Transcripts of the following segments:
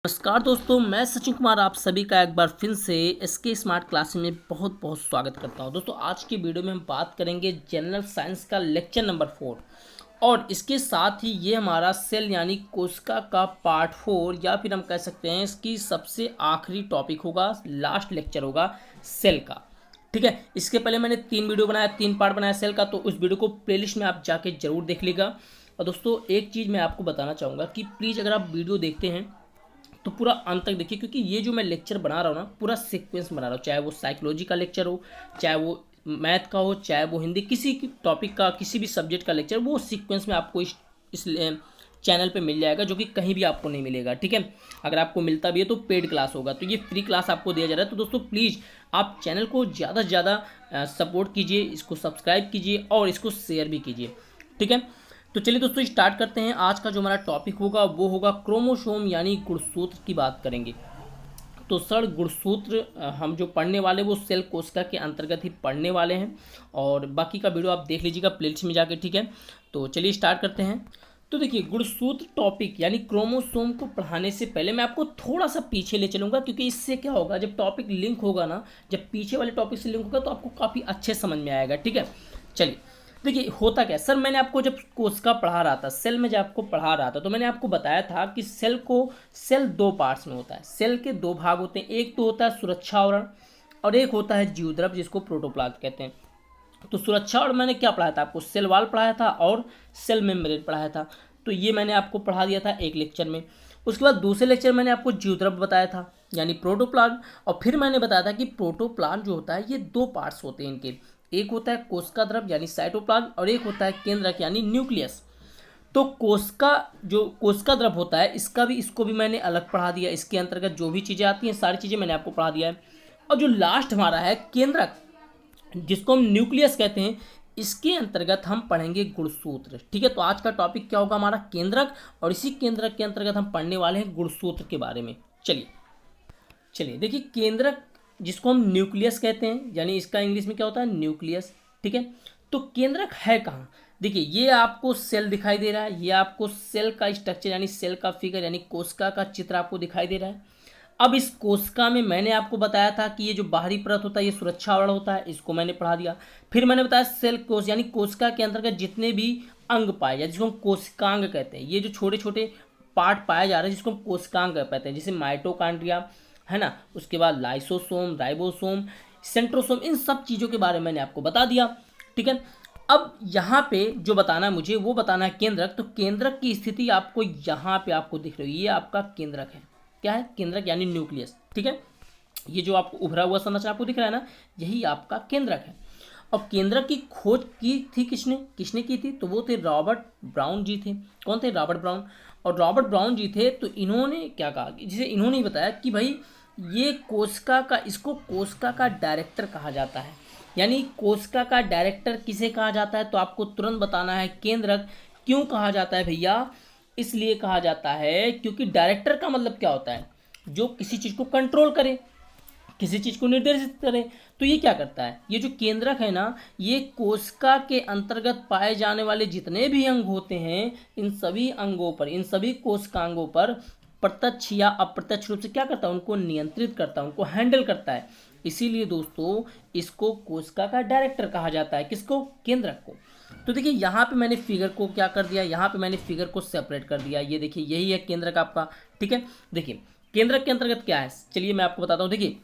नमस्कार दोस्तों, मैं सचिन कुमार आप सभी का एक बार फिर से एसके स्मार्ट क्लास में बहुत बहुत स्वागत करता हूं। दोस्तों आज की वीडियो में हम बात करेंगे जनरल साइंस का लेक्चर नंबर 4 और इसके साथ ही ये हमारा सेल यानी कोशिका का पार्ट 4 या फिर हम कह सकते हैं इसकी सबसे आखिरी टॉपिक होगा, लास्ट लेक्चर होगा सेल का। ठीक है, इसके पहले मैंने 3 वीडियो बनाया, 3 पार्ट बनाया सेल का, तो उस वीडियो को प्लेलिस्ट में आप जाके जरूर देख लीजिएगा। और दोस्तों एक चीज़ मैं आपको बताना चाहूँगा कि प्लीज़ अगर आप वीडियो देखते हैं तो पूरा अंत तक देखिए, क्योंकि ये जो मैं लेक्चर बना रहा हूँ ना पूरा सीक्वेंस बना रहा हूँ, चाहे वो साइकोलॉजी का लेक्चर हो, चाहे वो मैथ का हो, चाहे वो हिंदी किसी की टॉपिक का किसी भी सब्जेक्ट का लेक्चर, वो सीक्वेंस में आपको इस चैनल पे मिल जाएगा, जो कि कहीं भी आपको नहीं मिलेगा। ठीक है, अगर आपको मिलता भी है तो पेड क्लास होगा, तो ये फ्री क्लास आपको दिया जा रहा है। तो दोस्तों प्लीज़ आप चैनल को ज़्यादा से ज़्यादा सपोर्ट कीजिए, इसको सब्सक्राइब कीजिए और इसको शेयर भी कीजिए। ठीक है, तो चलिए दोस्तों स्टार्ट करते हैं। आज का जो हमारा टॉपिक होगा वो होगा क्रोमोसोम यानी गुणसूत्र की बात करेंगे। तो सर गुणसूत्र हम जो पढ़ने वाले वो सेल कोशिका के अंतर्गत ही पढ़ने वाले हैं, और बाकी का वीडियो आप देख लीजिएगा प्लेलिस्ट में जाके। ठीक है, तो चलिए स्टार्ट करते हैं। तो देखिए गुणसूत्र टॉपिक यानी क्रोमोसोम को पढ़ाने से पहले मैं आपको थोड़ा सा पीछे ले चलूँगा, क्योंकि इससे क्या होगा, जब टॉपिक लिंक होगा ना, जब पीछे वाले टॉपिक से लिंक होगा तो आपको काफ़ी अच्छे समझ में आएगा। ठीक है, चलिए देखिए होता क्या है सर, मैंने आपको जब कोशिका पढ़ा रहा था, सेल में जब आपको पढ़ा रहा था, तो मैंने आपको बताया था कि सेल 2 पार्ट्स में होता है। सेल के 2 भाग होते हैं, एक तो होता है सुरक्षा आवरण और एक होता है जीवद्रव्य जिसको प्रोटोप्लाज्म कहते हैं। तो सुरक्षा आवरण मैंने क्या पढ़ाया था आपको, सेल वॉल पढ़ाया था और सेल मेम्ब्रेन पढ़ाया था। तो ये मैंने आपको पढ़ा दिया था एक लेक्चर में। उसके बाद दूसरे लेक्चर मैंने आपको जीवद्रव्य बताया था यानी प्रोटोप्लाज्म, और फिर मैंने बताया था कि प्रोटोप्लाज्म जो होता है ये 2 पार्ट्स होते हैं इनके, एक होता है कोशिका द्रव्य यानी साइटोप्लाज्म और एक होता है केंद्रक यानी न्यूक्लियस। तो कोशिका द्रव्य होता है इसको भी मैंने अलग पढ़ा दिया, इसके अंतर्गत जो भी चीज़ें आती हैं सारी चीज़ें मैंने आपको पढ़ा दिया है। और जो लास्ट हमारा है केंद्रक जिसको हम न्यूक्लियस कहते हैं, इसके अंतर्गत हम पढ़ेंगे गुणसूत्र। ठीक है, तो आज का टॉपिक क्या होगा हमारा, केंद्रक, और इसी केंद्रक के अंतर्गत हम पढ़ने वाले हैं गुणसूत्र के बारे में। चलिए चलिए देखिए केंद्रक जिसको हम न्यूक्लियस कहते हैं, यानी इसका इंग्लिश में क्या होता है, न्यूक्लियस। ठीक है, तो केंद्रक है कहाँ, देखिए ये आपको सेल दिखाई दे रहा है, ये आपको सेल का स्ट्रक्चर यानी सेल का फिगर यानी कोशिका का चित्र आपको दिखाई दे रहा है। अब इस कोशिका में मैंने आपको बताया था कि ये जो बाहरी परत होता है ये सुरक्षा आवरण होता है, इसको मैंने पढ़ा दिया। फिर मैंने बताया सेल कोश यानी कोशिका के अंतर्गत जितने भी अंग पाए जाते हैं जिसको हम कोशिकांग कहते हैं, ये जो छोटे छोटे पार्ट पाए जा रहे हैं जिसको हम कोशिकांग कहते हैं, जैसे माइटोकॉन्ड्रिया है ना, उसके बाद लाइसोसोम, राइबोसोम, सेंट्रोसोम, इन सब चीज़ों के बारे में मैंने आपको बता दिया। ठीक है, अब यहाँ पे जो बताना है मुझे वो बताना है केंद्रक। तो केंद्रक की स्थिति आपको यहाँ पे आपको दिख रही है, ये आपका केंद्रक है। क्या है, केंद्रक यानी न्यूक्लियस। ठीक है, ये जो आपको उभरा हुआ संरचना आपको दिख रहा है ना, यही आपका केंद्रक है। और केंद्रक की खोज की थी किसने किसने की थी, तो वो थे रॉबर्ट ब्राउन जी थे। कौन थे, रॉबर्ट ब्राउन। और रॉबर्ट ब्राउन जी थे, तो इन्होंने क्या कहा, जिसे इन्होंने ही बताया कि भाई ये इसको कोशिका का डायरेक्टर कहा जाता है। यानी कोशिका का डायरेक्टर किसे कहा जाता है, तो आपको तुरंत बताना है केंद्रक। क्यों कहा जाता है भैया, इसलिए कहा जाता है क्योंकि डायरेक्टर का मतलब क्या होता है, जो किसी चीज़ को कंट्रोल करे, किसी चीज़ को निर्देशित करे। तो ये क्या करता है, ये जो केंद्रक है ना, ये कोशिका के अंतर्गत पाए जाने वाले जितने भी अंग होते हैं, इन सभी अंगों पर, इन सभी कोशिकांगों पर प्रत्यक्ष या अप्रत्यक्ष रूप से क्या करता है, उनको नियंत्रित करता है, उनको हैंडल करता है। इसीलिए दोस्तों इसको कोशिका का डायरेक्टर कहा जाता है, किसको, केंद्रक को। तो देखिए यहाँ पे मैंने फिगर को क्या कर दिया, यहाँ पे मैंने फिगर को सेपरेट कर दिया। ये देखिए यही है केंद्रक आपका। ठीक है, देखिए केंद्रक के अंतर्गत क्या है, चलिए मैं आपको बताता हूँ। देखिए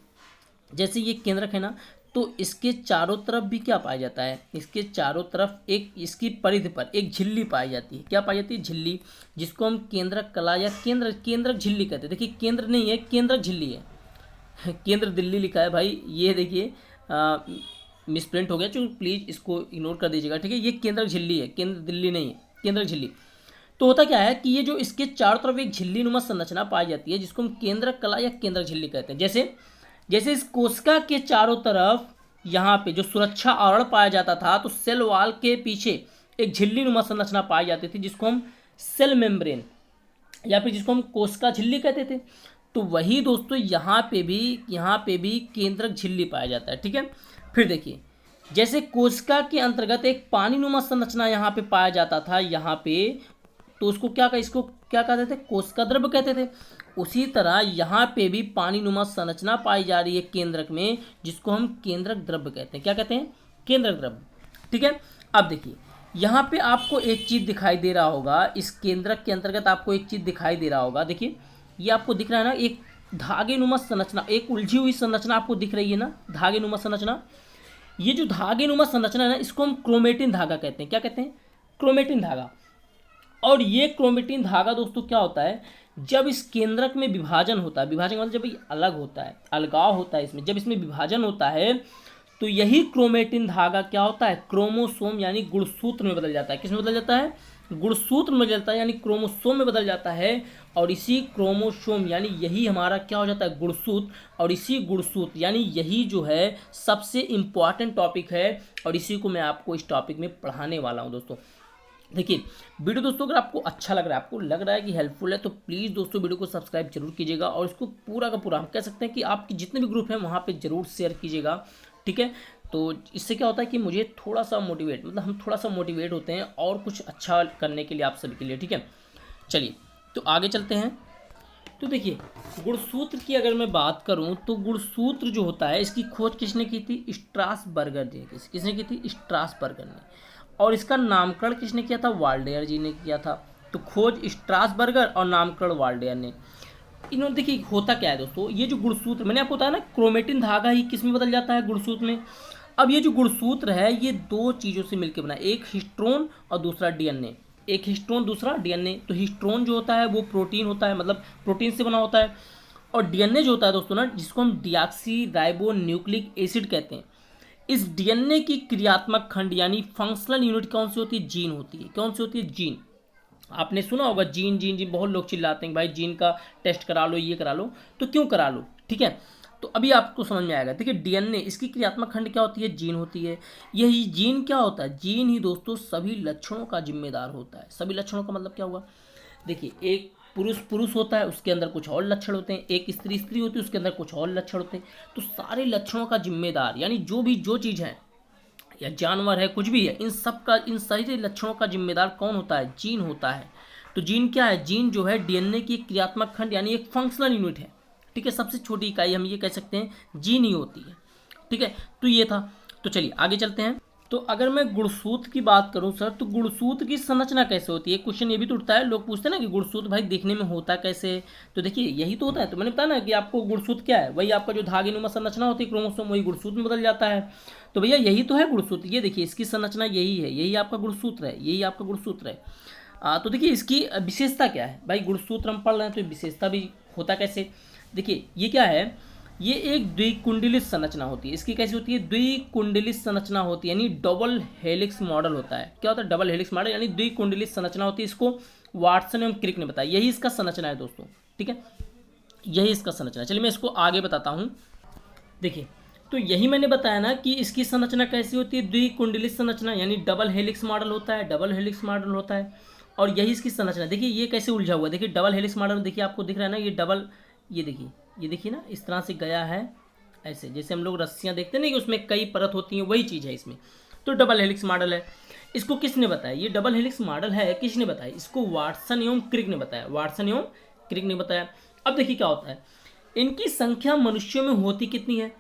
जैसे ये केंद्रक है ना, तो इसके चारों तरफ भी क्या पाया जाता है, इसके चारों तरफ एक इसकी परिधि पर एक झिल्ली पाई जाती है। क्या पाई जाती है, झिल्ली, जिसको हम केंद्रक कला या केंद्रक झिल्ली कहते हैं। देखिए केंद्र नहीं है, केंद्रक झिल्ली है। केंद्र दिल्ली लिखा है भाई, ये देखिए मिसप्रिंट हो गया, तो प्लीज़ इसको इग्नोर कर दीजिएगा। ठीक है, ये केंद्रक झिल्ली है, केंद्र दिल्ली नहीं है, केंद्रक झिल्ली। तो होता क्या है कि ये जो इसके चारों तरफ एक झिल्ली नुमा संरचना पाई जाती है, जिसको हम केंद्रक कला या केंद्रक झिल्ली कहते हैं। जैसे जैसे इस कोशिका के चारों तरफ यहाँ पे जो सुरक्षा आवरण पाया जाता था, तो सेल वॉल के पीछे एक झिल्ली नुमा संरचना पाई जाती थी, जिसको हम सेल मेम्ब्रेन या फिर जिसको हम कोशिका झिल्ली कहते थे। तो वही दोस्तों यहाँ पे भी केंद्रक झिल्ली पाया जाता है। ठीक है, फिर देखिए जैसे कोशिका के अंतर्गत एक पानी नुमा संरचना यहाँ पे पाया जाता था, यहाँ पे, तो इसको क्या कहते थे, कोशिका द्रव्य कहते थे। उसी तरह यहाँ पे भी पानी नुमा संरचना पाई जा रही है केंद्रक में, जिसको हम केंद्रक द्रव्य कहते हैं। क्या कहते हैं? केंद्रक द्रव्य। ठीक है, अब देखिए यहाँ पे आपको एक चीज़ दिखाई दे रहा होगा, इस केंद्रक के अंतर्गत आपको एक चीज़ दिखाई दे रहा होगा। देखिए ये आपको दिख रहा है ना, एक धागे नुमा संरचना, एक उलझी हुई संरचना आपको दिख रही है ना, धागे नुमा संरचना। ये जो धागे नुमा संरचना है ना, इसको हम क्रोमेटिन धागा कहते हैं। क्या कहते हैं? क्रोमेटिन धागा। और ये क्रोमेटिन धागा दोस्तों क्या होता है, जब इस केंद्रक में विभाजन होता है, विभाजन मतलब जब ये अलग होता है, अलगाव होता है इसमें, जब इसमें विभाजन होता है तो यही क्रोमेटिन धागा क्या होता है, क्रोमोसोम यानी गुणसूत्र में बदल जाता है। किस में बदल जाता है? गुणसूत्र में बदल जाता है, यानी क्रोमोसोम में बदल जाता है। और इसी क्रोमोसोम यानी यही हमारा क्या हो जाता है, गुणसूत्र। और इसी गुणसूत्र यानी यही जो है सबसे इम्पॉर्टेंट टॉपिक है, और इसी को मैं आपको इस टॉपिक में पढ़ाने वाला हूँ दोस्तों। देखिए वीडियो दोस्तों अगर आपको अच्छा लग रहा है, आपको लग रहा है कि हेल्पफुल है, तो प्लीज़ दोस्तों वीडियो को सब्सक्राइब जरूर कीजिएगा, और इसको पूरा का पूरा हम कह सकते हैं कि आपके जितने भी ग्रुप हैं वहाँ पे जरूर शेयर कीजिएगा। ठीक है, तो इससे क्या होता है कि मुझे थोड़ा सा मोटिवेट, मतलब हम थोड़ा सा मोटिवेट होते हैं और कुछ अच्छा करने के लिए आप सभी के लिए। ठीक है, चलिए तो आगे चलते हैं। तो देखिए गुणसूत्र की अगर मैं बात करूं तो गुणसूत्र जो होता है इसकी खोज किसने की थी, स्ट्रासबर्गर ने। किसने की थी? स्ट्रासबर्गर ने। और इसका नामकरण किसने किया था? वाल्डेयर जी ने किया था। तो खोज स्ट्रासबर्गर और नामकरण वाल्डेयर ने। इन्होंने देखिए होता क्या है दोस्तों, ये जो गुणसूत्र मैंने आपको बताया ना, क्रोमेटिन धागा ही किस में बदल जाता है, गुणसूत्र में। अब ये जो गुणसूत्र है ये दो चीज़ों से मिलकर बना है, एक हिस्ट्रोन और दूसरा डीएनए। एक हिस्ट्रोन दूसरा डीएनए। तो हिस्ट्रोन जो होता है वो प्रोटीन होता है, मतलब प्रोटीन से बना होता है। और डीएनए जो होता है दोस्तों ना, जिसको हम डिऑक्सी राइबो न्यूक्लिक एसिड कहते हैं, इस डीएनए की क्रियात्मक खंड यानी फंक्शनल यूनिट कौन सी होती है? जीन होती है। कौन सी होती है? जीन। आपने सुना होगा जीन जीन जीन, बहुत लोग चिल्लाते हैं भाई जीन का टेस्ट करा लो, ये करा लो। तो क्यों करा लो? ठीक है, तो अभी आपको समझ में आएगा। देखिए डीएनए, इसकी क्रियात्मक खंड क्या होती है? जीन होती है। यही जीन क्या होता है? जीन ही दोस्तों सभी लक्षणों का जिम्मेदार होता है। सभी लक्षणों का मतलब क्या हुआ? देखिए एक पुरुष पुरुष होता है, उसके अंदर कुछ और लक्षण होते हैं, एक स्त्री स्त्री होती है, उसके अंदर कुछ और लक्षण होते हैं। तो सारे लक्षणों का जिम्मेदार यानी जो चीज़ है या जानवर है, कुछ भी है, इन सब का, इन सारे लक्षणों का जिम्मेदार कौन होता है? जीन होता है। तो जीन क्या है? जीन जो है डीएनए की एक क्रियात्मक खंड यानी एक फंक्शनल यूनिट है। ठीक है, सबसे छोटी इकाई हम ये कह सकते हैं जीन ही होती है। ठीक है, तो ये था। तो चलिए आगे चलते हैं। तो अगर मैं गुणसूत्र की बात करूं सर, तो गुणसूत्र की संरचना कैसे होती है? क्वेश्चन ये भी तो उठता है, लोग पूछते हैं ना कि गुणसूत्र भाई देखने में होता कैसे? तो देखिए यही तो होता है। तो मैंने बताया ना कि आपको गुणसूत्र क्या है, वही आपका जो धागेनुमा संरचना होती है क्रोमोसोम, वही गुणसूत्र में बदल जाता है। तो भैया यही तो है गुणसूत्र। ये देखिए इसकी संरचना यही है, यही आपका गुणसूत्र है, यही आपका गुणसूत्र है। तो देखिए इसकी विशेषता क्या है भाई, गुणसूत्र हम पढ़ रहे हैं तो विशेषता भी होता कैसे? देखिए ये क्या है, ये एक द्विकुंडलित संरचना होती है। इसकी कैसी होती है? द्विकुंडलित संरचना होती है, यानी डबल हेलिक्स मॉडल होता है। क्या होता है? डबल हेलिक्स मॉडल यानी द्विकुंडलित संरचना होती है। इसको वाटसन एवं क्रिक ने बताया, यही इसका संरचना है दोस्तों। ठीक है, यही इसका संरचना है। चलिए मैं इसको आगे बताता हूँ। देखिए तो यही मैंने बताया ना कि इसकी संरचना कैसी होती है, द्विकुंडलित संरचना यानी डबल हेलिक्स मॉडल होता है, डबल हेलिक्स मॉडल होता है। और यही इसकी संरचना। देखिए ये कैसे उलझा हुआ है, देखिए डबल हेलिक्स मॉडल, देखिए आपको दिख रहा है ना ये डबल, ये देखिए ना इस तरह से गया है ऐसे, जैसे हम लोग रस्सियाँ देखते हैं ना कि उसमें कई परत होती हैं, वही चीज़ है इसमें। तो डबल हेलिक्स मॉडल है। इसको किसने बताया? ये डबल हेलिक्स मॉडल है, किसने बताया? इसको वाटसन एवं क्रिक ने बताया, वाटसन एवं क्रिक ने बताया। अब देखिए क्या होता है, इनकी संख्या मनुष्यों में होती कितनी है?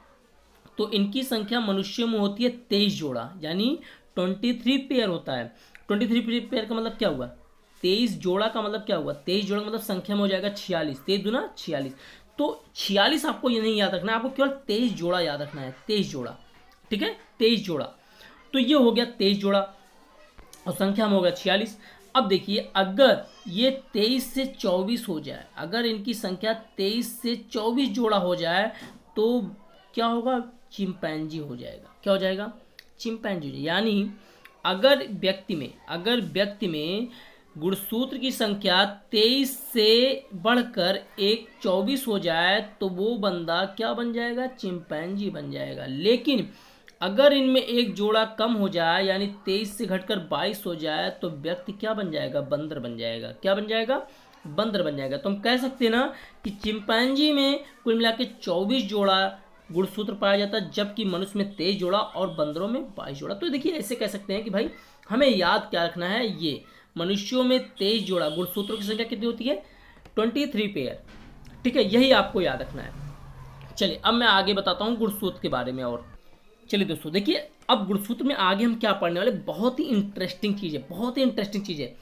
तो इनकी संख्या मनुष्यों में होती है 23 जोड़ा, यानी 23 पेयर होता है। 23 पेयर का मतलब क्या हुआ? 23 जोड़ा का मतलब क्या हुआ? 23 जोड़ा का मतलब संख्या में हो जाएगा 46, 23 दूना 46। तो 46 आपको ये नहीं याद रखना है, आपको केवल 23 जोड़ा याद रखना है, 23 जोड़ा। ठीक है, 23 जोड़ा। तो ये हो गया 23 जोड़ा और संख्या में हो गया 46। अब देखिए अगर ये 23 से 24 हो जाए, अगर इनकी संख्या 23 से 24 जोड़ा हो जाए तो क्या होगा? चिंपैंजी हो जाएगा। क्या हो जाएगा? चिंपैंजी हो जाएगा। यानी अगर व्यक्ति में गुणसूत्र की संख्या 23 से बढ़कर एक 24 हो जाए तो वो बंदा क्या बन जाएगा? चिंपैंजी बन जाएगा। लेकिन अगर इनमें एक जोड़ा कम हो जाए यानी 23 से घटकर 22 हो जाए तो व्यक्ति क्या बन जाएगा? बंदर बन जाएगा। क्या बन जाएगा? बंदर बन जाएगा। तो हम कह सकते हैं ना कि चिंपैंजी में कुल मिला के 24 जोड़ा गुणसूत्र पाया जाता है, जबकि मनुष्य में 23 जोड़ा और बंदरों में 22 जोड़ा। तो देखिए ऐसे कह सकते हैं कि भाई हमें याद क्या रखना है, ये मनुष्यों में 23 जोड़ा, गुणसूत्रों की संख्या कितनी होती है? 23 पेयर। ठीक है, यही आपको याद रखना है। चलिए अब मैं आगे बताता हूँ गुणसूत्र के बारे में। और चलिए दोस्तों देखिए, अब गुणसूत्र में आगे हम क्या पढ़ने वाले, बहुत ही इंटरेस्टिंग चीज़ है, बहुत ही इंटरेस्टिंग चीज़ है।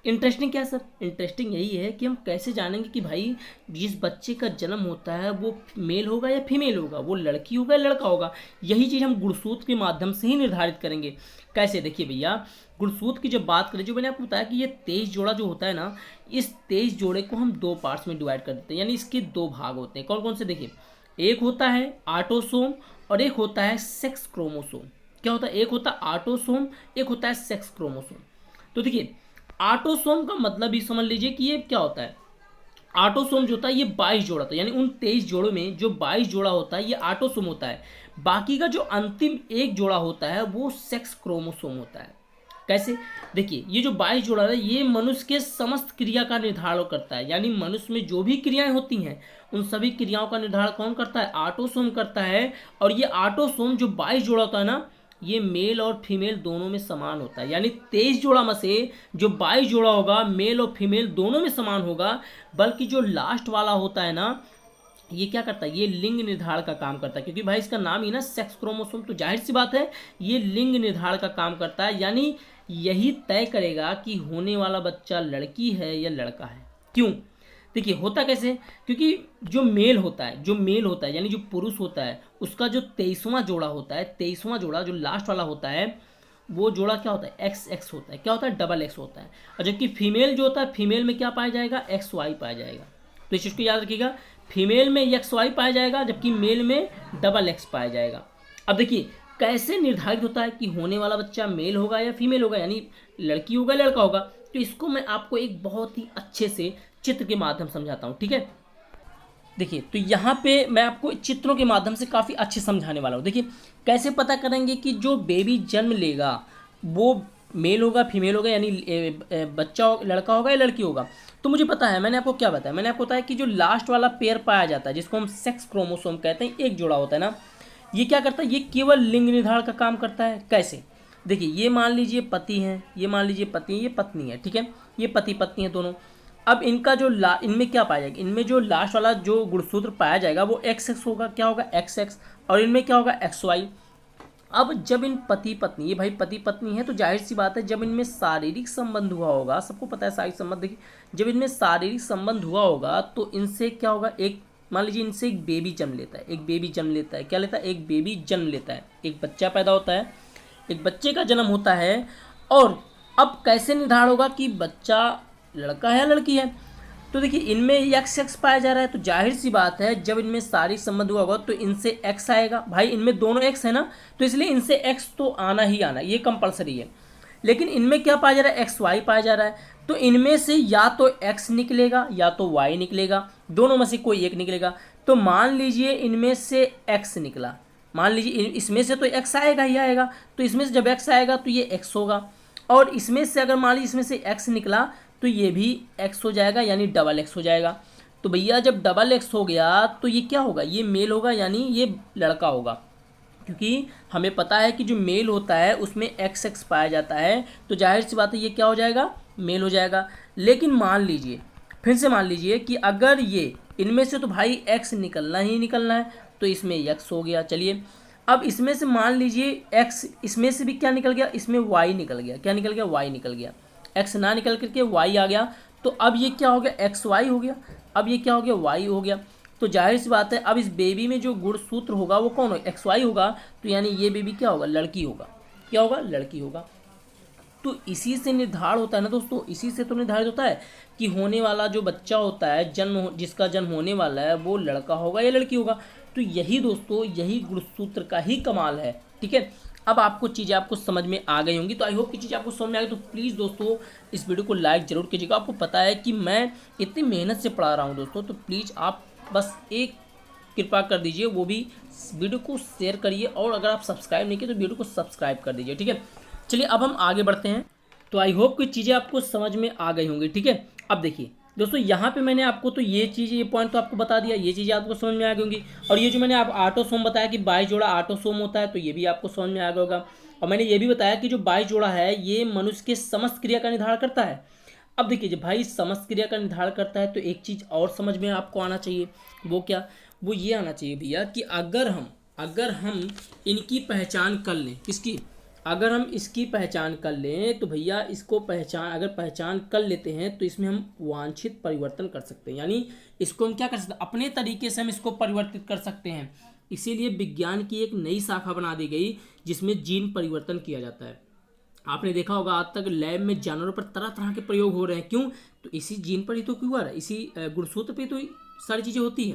इंटरेस्टिंग क्या है सर? इंटरेस्टिंग यही है कि हम कैसे जानेंगे कि भाई जिस बच्चे का जन्म होता है वो मेल होगा या फीमेल होगा, वो लड़की होगा या लड़का होगा। यही चीज़ हम गुणसूत्र के माध्यम से ही निर्धारित करेंगे। कैसे? देखिए भैया, गुणसूत्र की जब बात करें, जो मैंने आपको बताया कि ये 23 जोड़ा जो होता है ना, इस 23 जोड़े को हम 2 पार्ट्स में डिवाइड कर देते हैं, यानी इसके 2 भाग होते हैं। कौन कौन से? देखिए, एक होता है ऑटोसोम और एक होता है सेक्स क्रोमोसोम। क्या होता है? एक होता है ऑटोसोम, एक होता है सेक्स क्रोमोसोम। तो देखिए, ऑटोसोम का मतलब ही समझ लीजिए कि ये क्या होता है। ऑटोसोम जो होता है ये 22 जोड़ा होता है, यानी उन 23 जोड़ों में जो 22 जोड़ा होता है ये ऑटोसोम होता है। बाकी का जो अंतिम एक जोड़ा होता है वो सेक्स क्रोमोसोम होता है। कैसे? देखिए, ये जो 22 जोड़ा है ये मनुष्य के समस्त क्रिया का निर्धारण करता है, यानी मनुष्य में जो भी क्रियाएं होती हैं उन सभी क्रियाओं का निर्धारण कौन करता है? ऑटोसोम करता है। और ये ऑटोसोम जो 22 जोड़ा होता है ना, ये मेल और फीमेल दोनों में समान होता है, यानी 23 जोड़ा में से जो 22 जोड़ा होगा मेल और फीमेल दोनों में समान होगा। बल्कि जो लास्ट वाला होता है ना, ये क्या करता है? ये लिंग निर्धारण का काम करता है, क्योंकि भाई इसका नाम ही ना सेक्स क्रोमोसोम, तो जाहिर सी बात है ये लिंग निर्धारण का काम करता है, यानी यही तय करेगा कि होने वाला बच्चा लड़की है या लड़का है। क्यों? देखिए, होता कैसे? क्योंकि जो मेल होता है यानी जो पुरुष होता है, उसका जो 23वां जोड़ा होता है, 23वां जोड़ा जो लास्ट वाला होता है, वो जोड़ा क्या होता है? एक्स एक्स होता है। क्या होता है? डबल एक्स होता है। और जबकि फीमेल जो होता है, फीमेल में क्या पाया जाएगा? एक्स वाई पाया जाएगा। तो इस चीज़ को याद रखिएगा, फीमेल में एक्स वाई पाया जाएगा, जबकि मेल में डबल एक्स पाया जाएगा। अब देखिए कैसे निर्धारित होता है कि होने वाला बच्चा मेल होगा या फीमेल होगा, यानी लड़की होगा लड़का होगा। तो इसको मैं आपको एक बहुत ही अच्छे से चित्र के माध्यम समझाता हूँ, ठीक है। देखिए, तो यहाँ पे मैं आपको चित्रों के माध्यम से काफ़ी अच्छे समझाने वाला हूँ। देखिए, कैसे पता करेंगे कि जो बेबी जन्म लेगा वो मेल होगा फीमेल होगा, यानी बच्चा लड़का होगा या लड़की होगा। तो मुझे पता है, मैंने आपको क्या बताया? मैंने आपको बताया कि जो लास्ट वाला पेयर पाया जाता है, जिसको हम सेक्स क्रोमोसोम कहते हैं, एक जोड़ा होता है ना, ये क्या करता है? ये केवल लिंग निर्धारण का काम करता है। कैसे? देखिए, ये मान लीजिए पति हैं, ये मान लीजिए पति है, ये पत्नी है, ठीक है, ये पति पत्नी है दोनों। अब इनका जो इनमें क्या पाया जाएगा? इनमें जो लास्ट वाला जो गुणसूत्र पाया जाएगा वो एक्स एक्स होगा। क्या होगा? X x. और इनमें क्या होगा? X y. अब जब इन पति पत्नी, ये भाई पति पत्नी है, तो जाहिर सी बात है जब इनमें शारीरिक संबंध हुआ होगा, सबको पता है शारीरिक संबंध, देखिए जब इनमें शारीरिक संबंध हुआ होगा तो इनसे क्या होगा? एक मान लीजिए इनसे एक बेबी जन्म लेता है, एक बेबी जन्म लेता है। क्या लेता है? एक बेबी जन्म लेता है, एक बच्चा पैदा होता है, एक बच्चे का जन्म होता है। और अब कैसे निर्धारण होगा कि बच्चा लड़का है या लड़की है? तो देखिए, इनमें एक्स एक्स पाया जा रहा है, तो जाहिर सी बात है जब इनमें शारीरिक संबंध हुआ होगा तो इनसे एक्स आएगा। भाई इनमें दोनों एक्स है ना, तो इसलिए इनसे एक्स तो आना ही आना, ये कंपलसरी है। लेकिन इनमें क्या पाया जा रहा है? एक्स वाई पाया जा रहा है। तो इनमें से या तो एक्स निकलेगा या तो वाई निकलेगा, दोनों में से कोई एक निकलेगा। तो मान लीजिए इनमें से एक्स निकला, मान लीजिए इसमें से तो एक्स आएगा ही आएगा, तो इसमें से जब एक्स आएगा तो ये एक्स होगा। और इसमें से अगर मान लीजिए इसमें से एक्स निकला तो ये भी एक्स हो जाएगा, यानी डबल एक्स हो जाएगा। तो भैया जब डबल एक्स हो गया तो ये क्या होगा? ये मेल होगा, यानी ये लड़का होगा, क्योंकि हमें पता है कि जो मेल होता है उसमें एक्स एक्स पाया जाता है, तो जाहिर सी बात है ये क्या हो जाएगा? मेल हो जाएगा। लेकिन मान लीजिए, फिर से मान लीजिए कि अगर ये इनमें से तो भाई एक्स निकलना ही निकलना है, तो इसमें एक्स हो गया। चलिए, अब इसमें से मान लीजिए एक्स, इसमें से भी क्या निकल गया? इसमें वाई निकल गया। क्या निकल गया? वाई निकल गया। एक्स ना निकल करके वाई आ गया, तो अब ये क्या हो गया? एक्स वाई हो गया। अब ये क्या हो गया? वाई हो गया। तो जाहिर सी बात है अब इस बेबी में जो गुणसूत्र होगा वो कौन होगा? एक्स वाई होगा। तो यानी ये बेबी क्या होगा? लड़की होगा। क्या होगा? लड़की होगा। तो इसी से निर्धारण होता है ना दोस्तों, इसी से तो निर्धारित होता है कि होने वाला जो बच्चा होता है, जिसका जन्म होने वाला है, वो लड़का होगा या लड़की होगा। तो यही दोस्तों, यही गुणसूत्र का ही कमाल है, ठीक है। अब आपको चीज़ें आपको समझ में आ गई होंगी, तो आई होप कि चीज़ें आपको समझ में आ गई। तो प्लीज़ दोस्तों इस वीडियो को लाइक ज़रूर कीजिएगा। आपको पता है कि मैं इतनी मेहनत से पढ़ा रहा हूँ दोस्तों, तो प्लीज़ आप बस एक कृपा कर दीजिए, वो भी वीडियो को शेयर करिए, और अगर आप सब्सक्राइब नहीं किए तो वीडियो को सब्सक्राइब कर दीजिए, ठीक है। चलिए अब हम आगे बढ़ते हैं। तो आई होप कि चीज़ें आपको समझ में आ गई होंगी, ठीक है। अब देखिए दोस्तों, यहाँ पे मैंने आपको तो ये चीज़, ये पॉइंट तो आपको बता दिया, ये चीज़ें आपको समझ में आ गई होंगी। और ये जो मैंने आप ऑटोसोम बताया कि 22 जोड़ा ऑटोसोम होता है, तो ये भी आपको समझ में आ गया होगा। और मैंने ये भी बताया कि जो 22 जोड़ा है ये मनुष्य के समस्त क्रिया का निर्धारण करता है। अब देखिए जब भाई समस्त क्रिया का निर्धारण करता है तो एक चीज़ और समझ में आपको आना चाहिए, वो क्या, वो ये आना चाहिए भैया कि अगर हम इनकी पहचान कर लें, किसकी, अगर हम इसकी पहचान कर लें तो भैया इसको पहचान कर लेते हैं तो इसमें हम वांछित परिवर्तन कर सकते हैं, यानी इसको हम क्या कर सकते हैं, अपने तरीके से हम इसको परिवर्तित कर सकते हैं। इसीलिए विज्ञान की एक नई शाखा बना दी गई जिसमें जीन परिवर्तन किया जाता है। आपने देखा होगा आज तक लैब में जानवरों पर तरह तरह के प्रयोग हो रहे हैं, क्यों, तो इसी जीन पर ही तो क्यों हो रहा है, इसी गुणसूत्र पे तो सारी चीज़ें होती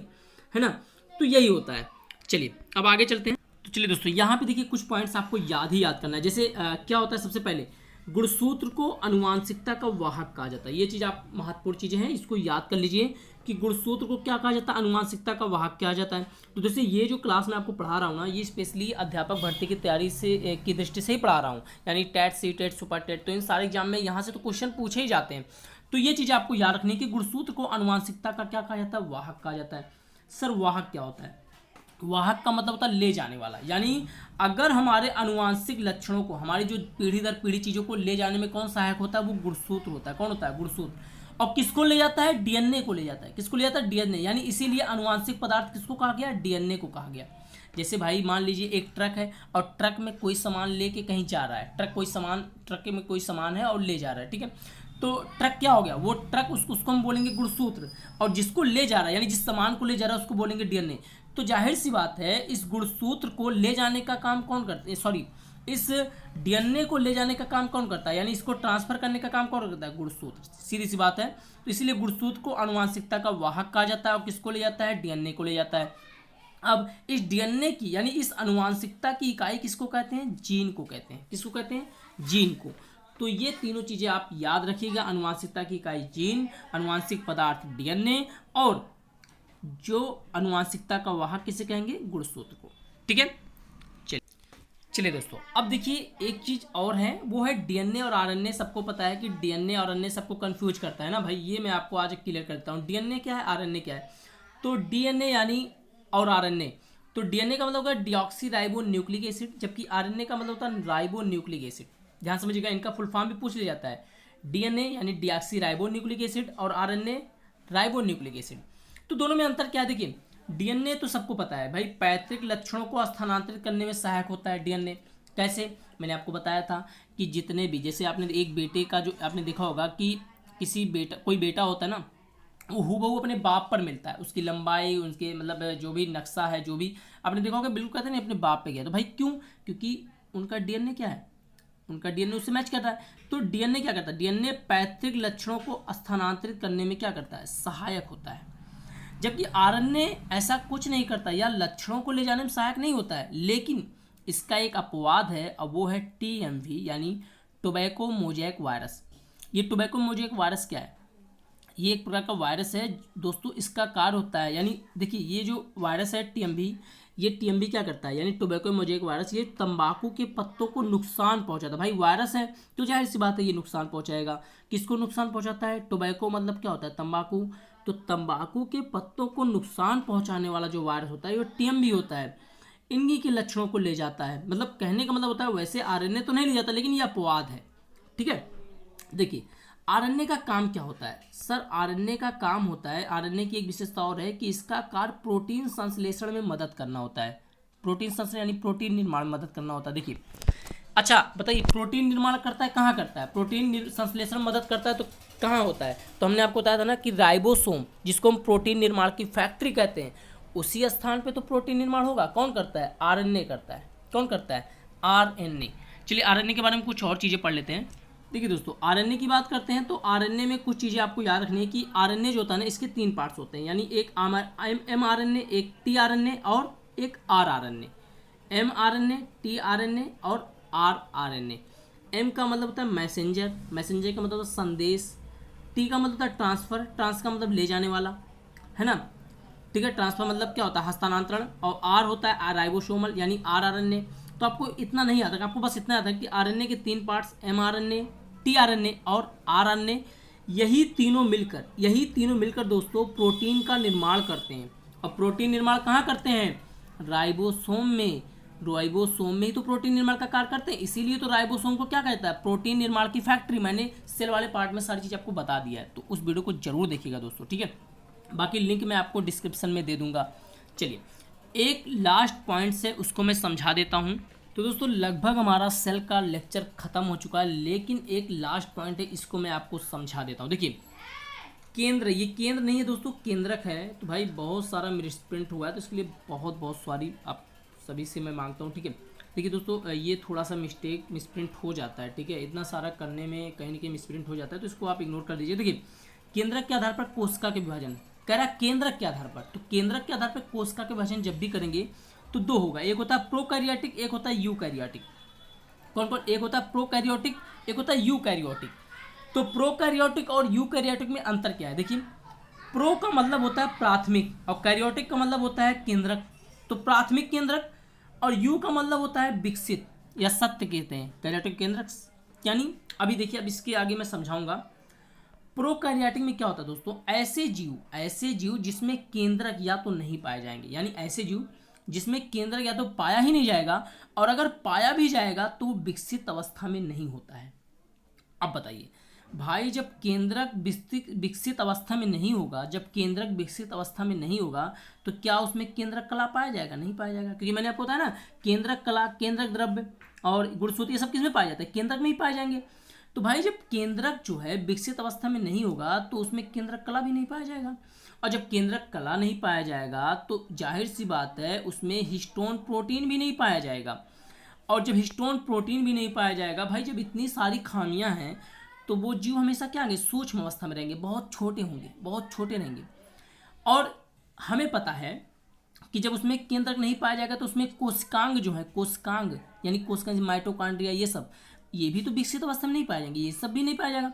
है ना, तो यही होता है। चलिए अब आगे चलते हैं। तो चलिए दोस्तों यहाँ पे देखिए कुछ पॉइंट्स आपको याद करना है। जैसे क्या होता है, सबसे पहले गुणसूत्र को आनुवांशिकता का वाहक कहा जाता है। ये चीज़ आप महत्वपूर्ण चीज़ें हैं, इसको याद कर लीजिए कि गुणसूत्र को क्या कहा जाता है, आनुवांशिकता का वाहक कहा जाता है। तो जैसे ये जो क्लास मैं आपको पढ़ा रहा हूँ ना, ये स्पेशली अध्यापक भर्ती की तैयारी से की दृष्टि से ही पढ़ा रहा हूँ, यानी TET, C TET, super TET, तो इन सारे एग्जाम में यहाँ से तो क्वेश्चन पूछे ही जाते हैं। तो ये चीज़ आपको याद रखनी है कि गुणसूत्र को आनुवांशिकता का क्या कहा जाता है, वाहक कहा जाता है। सर वाहक क्या होता है, वाहक का मतलब होता है ले जाने वाला, यानी अगर हमारे आनुवांशिक लक्षणों को, हमारी जो पीढ़ी दर पीढ़ी चीज़ों को ले जाने में कौन सहायक होता है, वो गुणसूत्र होता है। कौन होता है, गुणसूत्र। और किसको ले जाता है, डीएनए को ले जाता है। किसको ले जाता है, डीएनए, यानी इसीलिए आनुवांशिक पदार्थ किसको कहा गया, डीएनए को कहा गया। जैसे भाई मान लीजिए एक ट्रक है और ट्रक में कोई सामान लेके कहीं जा रहा है, ट्रक में कोई सामान है और ले जा रहा है, ठीक है, तो ट्रक क्या हो गया, वो ट्रक उसको हम बोलेंगे गुणसूत्र, और जिसको ले जा रहा है यानी जिस सामान को ले जा रहा है उसको बोलेंगे डीएनए। तो जाहिर सी बात है इस गुणसूत्र को ले जाने का काम कौन करते हैं, सॉरी, इस डीएनए को ले जाने का काम कौन करता है, यानी इसको ट्रांसफर करने का काम कौन करता है, गुणसूत्र। सीधी सी बात है। तो इसीलिए गुणसूत्र को आनुवांशिकता का वाहक कहा जाता है और किसको ले जाता है, डीएनए को ले जाता है। अब इस डीएनए की यानी इस आनुवांशिकता की इकाई किसको कहते हैं, जीन को कहते हैं। किसको कहते हैं, जीन को। तो ये तीनों चीजें आप याद रखिएगा, आनुवांशिकता की इकाई जीन, आनुवांशिक पदार्थ डीएनए, और जो आनुवांशिकता का वाहक किसे कहेंगे, गुणसूत्र को। ठीक है, चलिए दोस्तों अब देखिए एक चीज और है, वो है डीएनए और आरएनए। सबको पता है कि डीएनए और आरएनए सबको कंफ्यूज करता है ना भाई, ये मैं आपको आज क्लियर करता हूँ। डीएनए क्या है, आरएनए क्या है। तो डीएनए यानी और आरएनए, तो डीएनए का मतलब होगा डीऑक्सी राइबो न्यूक्लिक एसिड, जबकि आरएनए का मतलब होता है राइबो न्यूक्लिक एसिड। ध्यान समझिएगा, इनका फुल फॉर्म भी पूछ लिया जाता है। डीएनए यानी डीऑक्सी राइबो न्यूक्लिक एसिड और आरएनए राइबो न्यूक्लिक एसिड। तो दोनों में अंतर क्या है, देखिए डीएनए तो सबको पता है भाई, पैतृक लक्षणों को स्थानांतरित करने में सहायक होता है डीएनए। कैसे, मैंने आपको बताया था कि जितने भी, जैसे आपने एक बेटे का जो आपने देखा होगा कि कोई बेटा होता है ना, वो हूबहू अपने बाप पर मिलता है, उसकी लंबाई, उसके मतलब जो भी नक्शा है, जो भी आपने देखा होगा, बिल्कुल कहते हैं अपने बाप पे गया। तो भाई क्यों, क्योंकि उनका डीएनए क्या है, उनका डीएनए उससे मैच करता है। तो डीएनए क्या करता है, डीएनए पैतृक लक्षणों को स्थानांतरित करने में क्या करता है, सहायक होता है। जबकि आरएनए ऐसा कुछ नहीं करता या लक्षणों को ले जाने में सहायक नहीं होता है, लेकिन इसका एक अपवाद है, और वो है टीएमवी यानी टोबैको मोज़ेक वायरस। ये टोबैको मोज़ेक वायरस क्या है, ये एक प्रकार का वायरस है दोस्तों। इसका कार्य होता है, यानी देखिए ये जो वायरस है टीएमवी, ये टीएमवी क्या करता है, यानी टोबैको मोज़ेक वायरस, ये तंबाकू के पत्तों को नुकसान पहुंचाता है। भाई वायरस है तो जाहिर सी बात है ये नुकसान पहुंचाएगा। किसको नुकसान पहुंचाता है, टोबैको मतलब क्या होता है, तंबाकू। तो तंबाकू के पत्तों को नुकसान पहुंचाने वाला जो वायरस होता है वो टीएमवी होता है। इन्हीं के लक्षणों को ले जाता है, मतलब कहने का मतलब होता है वैसे आरएनए तो नहीं ले जाता, लेकिन ये अपवाद है। ठीक है, देखिए आरएनए का काम क्या होता है, सर आरएनए का काम होता है, आरएनए की एक विशेषता और है कि इसका कार्य प्रोटीन संश्लेषण में मदद करना होता है। प्रोटीन संश्लेषण यानी प्रोटीन निर्माण में मदद करना होता है। देखिए अच्छा बताइए, प्रोटीन निर्माण करता है, कहाँ करता है, प्रोटीन संश्लेषण में मदद करता है तो कहाँ होता है। तो हमने आपको बताया था ना कि राइबोसोम, जिसको हम प्रोटीन निर्माण की फैक्ट्री कहते हैं, उसी स्थान पे तो प्रोटीन निर्माण होगा। कौन करता है, आरएनए करता है। कौन करता है, आरएनए। चलिए आरएनए के बारे में कुछ और चीज़ें पढ़ लेते हैं। देखिए दोस्तों आरएनए की बात करते हैं तो आरएनए में कुछ चीज़ें आपको याद रखनी है कि आरएनए जो होता है ना, इसके 3 पार्ट्स होते हैं, यानी एक एमआरएनए, एक टीआरएनए और एक आरआरएनए। एमआरएनए, टीआरएनए और आरआरएनए। एम का मतलब होता है मैसेंजर, मैसेंजर का मतलब होता है संदेश। टी का मतलब होता है ट्रांसफर, ट्रांस का मतलब ले जाने वाला, है ना। ठीक है, ट्रांसफर मतलब क्या होता है, हस्तांतरण। और आर होता है राइबोसोमल यानी आरआरएनए। तो आपको इतना नहीं आता, आपको बस इतना आता है कि आरएनए के 3 पार्ट्स, एमआरएनए, टीआरएनए और आरआरएनए, यही तीनों मिलकर दोस्तों प्रोटीन का निर्माण करते हैं। और प्रोटीन निर्माण कहाँ करते हैं, राइबोसोम में। राइबोसोम में ही तो प्रोटीन निर्माण का कार्य करते हैं, इसीलिए तो राइबोसोम को क्या कहता है, प्रोटीन निर्माण की फैक्ट्री। मैंने सेल वाले पार्ट में सारी चीज़ आपको बता दिया है, तो उस वीडियो को जरूर देखिएगा दोस्तों, ठीक है। बाकी लिंक मैं आपको डिस्क्रिप्शन में दे दूंगा। चलिए एक लास्ट पॉइंट से उसको मैं समझा देता हूँ। तो दोस्तों लगभग हमारा सेल का लेक्चर खत्म हो चुका है, लेकिन एक लास्ट पॉइंट है, इसको मैं आपको समझा देता हूँ। देखिए केंद्र, ये केंद्र नहीं है दोस्तों, केंद्रक है। तो भाई बहुत सारा मिसप्रिंट हुआ है, तो इसके लिए बहुत बहुत सॉरी आप सभी से मैं मांगता हूँ, ठीक है। देखिए दोस्तों ये थोड़ा सा मिसप्रिंट हो जाता है, ठीक है, इतना सारा करने में कहीं ना कहीं मिसप्रिंट हो जाता है, तो इसको आप इग्नोर कर दीजिए। देखिए केंद्रक के आधार पर कोशिका के विभाजन कह रहा है, केंद्रक के आधार पर, तो केंद्रक के आधार पर कोशिका के विभाजन जब भी करेंगे तो दो होगा, एक होता है प्रोकैरियोटिक, एक होता है यूकैरियोटिक। कौन कौन, एक होता है प्रोकैरियोटिक, एक होता है यूकैरियोटिक। तो प्रोकैरियोटिक और यूकैरियोटिक में अंतर क्या है, देखिए प्रो का मतलब होता है प्राथमिक और कैरियोटिक का मतलब होता है केंद्रक। तो प्राथमिक केंद्रक और यू का मतलब होता है विकसित या सत्य कहते हैं, कैरियोटिक केंद्रक। यानी अभी देखिए, अब इसके आगे मैं समझाऊंगा। प्रोकैरियोटिक में क्या होता है दोस्तों, ऐसे जीव जिसमें केंद्रक या तो नहीं पाए जाएंगे, यानी ऐसे जीव जिसमें केंद्रक या तो पाया ही नहीं जाएगा, और अगर पाया भी जाएगा तो वो विकसित अवस्था में नहीं होता है। अब बताइए भाई, जब केंद्रक विकसित अवस्था में नहीं होगा, जब केंद्रक विकसित अवस्था में नहीं होगा, तो क्या उसमें केंद्रक कला पाया जाएगा, नहीं पाया जाएगा। क्योंकि मैंने आपको बताया ना, केंद्रक कला, केंद्रक द्रव्य और गुणसूत्र ये सब किसमें पाया जाता है, केंद्रक में ही पाए जाएंगे। तो भाई जब केंद्रक जो है विकसित अवस्था में नहीं होगा, तो उसमें केंद्रक कला भी नहीं पाया जाएगा, और जब केंद्रक कला नहीं पाया जाएगा तो जाहिर सी बात है उसमें हिस्टोन प्रोटीन भी नहीं पाया जाएगा। और जब हिस्टोन प्रोटीन भी नहीं पाया जाएगा, भाई जब इतनी सारी खामियां हैं, तो वो जीव हमेशा क्या होंगे, सूक्ष्म अवस्था में रहेंगे, बहुत छोटे होंगे, बहुत छोटे रहेंगे। और हमें पता है कि जब उसमें केंद्रक नहीं पाया जाएगा, तो उसमें कोशिकांग जो है, कोशिकांग यानी कोशिकांग, माइटोकॉन्ड्रिया, ये सब, ये भी तो विकसित अवस्था में नहीं पाया जाएंगे, ये सब भी नहीं पाया जाएगा।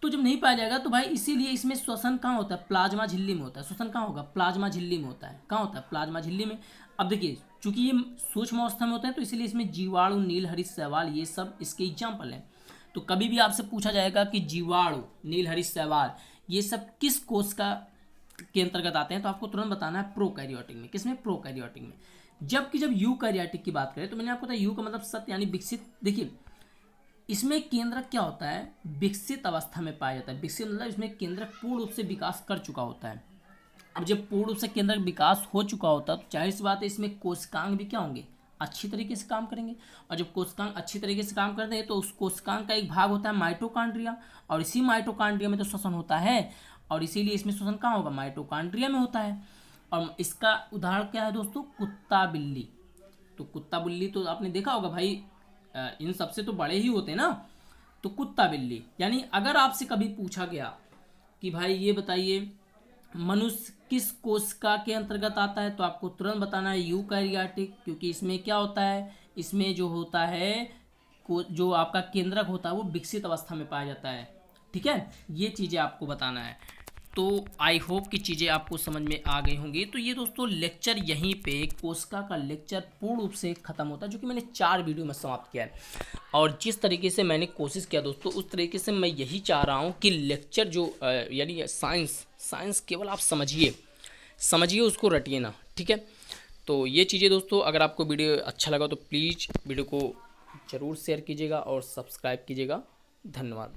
तो जब नहीं पाया जाएगा तो भाई इसीलिए इसमें श्वसन कहाँ होता है, प्लाज्मा झिल्ली में होता है। श्वसन कहाँ होगा, प्लाज्मा झिल्ली में होता है। कहाँ होता है, प्लाज्मा झिल्ली में। अब देखिए चूंकि ये सूक्ष्म अवस्था में होता है, तो इसीलिए इसमें जीवाणु, नीलहरित शैवाल, ये सब इसके एग्जाम्पल हैं। तो कभी भी आपसे पूछा जाएगा कि जीवाणु, नीलहरित शैवाल, ये सब किस कोश का के अंतर्गत आते हैं, तो आपको तुरंत बताना है प्रोकैरियोटिक में। किसमें, प्रोकैरियोटिक में। जबकि जब यूकैरियोटिक की बात करें, तो मैंने आपको बताया यू का मतलब सत्य यानी विकसित। देखिए इसमें केंद्रक क्या होता है, विकसित अवस्था में पाया जाता है। विकसित मतलब इसमें केंद्रक पूर्ण रूप से विकास कर चुका होता है। अब जब पूर्ण रूप से केंद्रक विकास हो चुका होता है, तो जाहिर सी बात है इसमें कोशिकांग भी क्या होंगे, अच्छी तरीके से काम करेंगे। और जब कोशिकांग अच्छी तरीके से काम करते हैं, तो उस कोशिकांग का एक भाग होता है माइटोकॉन्ड्रिया, और इसी माइटोकॉन्ड्रिया में तो श्वसन होता है, और इसीलिए इसमें श्वसन कहाँ होगा, माइटोकॉन्ड्रिया में होता है। और इसका उदाहरण क्या है दोस्तों, कुत्ता बिल्ली। तो कुत्ता बिल्ली तो आपने देखा होगा भाई, इन सबसे तो बड़े ही होते हैं ना। तो कुत्ता बिल्ली, यानी अगर आपसे कभी पूछा गया कि भाई ये बताइए मनुष्य किस कोशिका के अंतर्गत आता है, तो आपको तुरंत बताना है यूकैरियोटिक। क्योंकि इसमें क्या होता है, इसमें जो होता है जो आपका केंद्रक होता है वो विकसित अवस्था में पाया जाता है, ठीक है। ये चीज़ें आपको बताना है। तो आई होप कि चीज़ें आपको समझ में आ गई होंगी। तो ये दोस्तों लेक्चर यहीं पे कोशिका का लेक्चर पूर्ण रूप से ख़त्म होता है, जो कि मैंने 4 वीडियो में समाप्त किया है। और जिस तरीके से मैंने कोशिश किया दोस्तों, उस तरीके से मैं यही चाह रहा हूँ कि लेक्चर जो यानी साइंस केवल आप समझिए, उसको रटिए ना, ठीक है। तो ये चीज़ें दोस्तों, अगर आपको वीडियो अच्छा लगा तो प्लीज़ वीडियो को ज़रूर शेयर कीजिएगा और सब्सक्राइब कीजिएगा। धन्यवाद।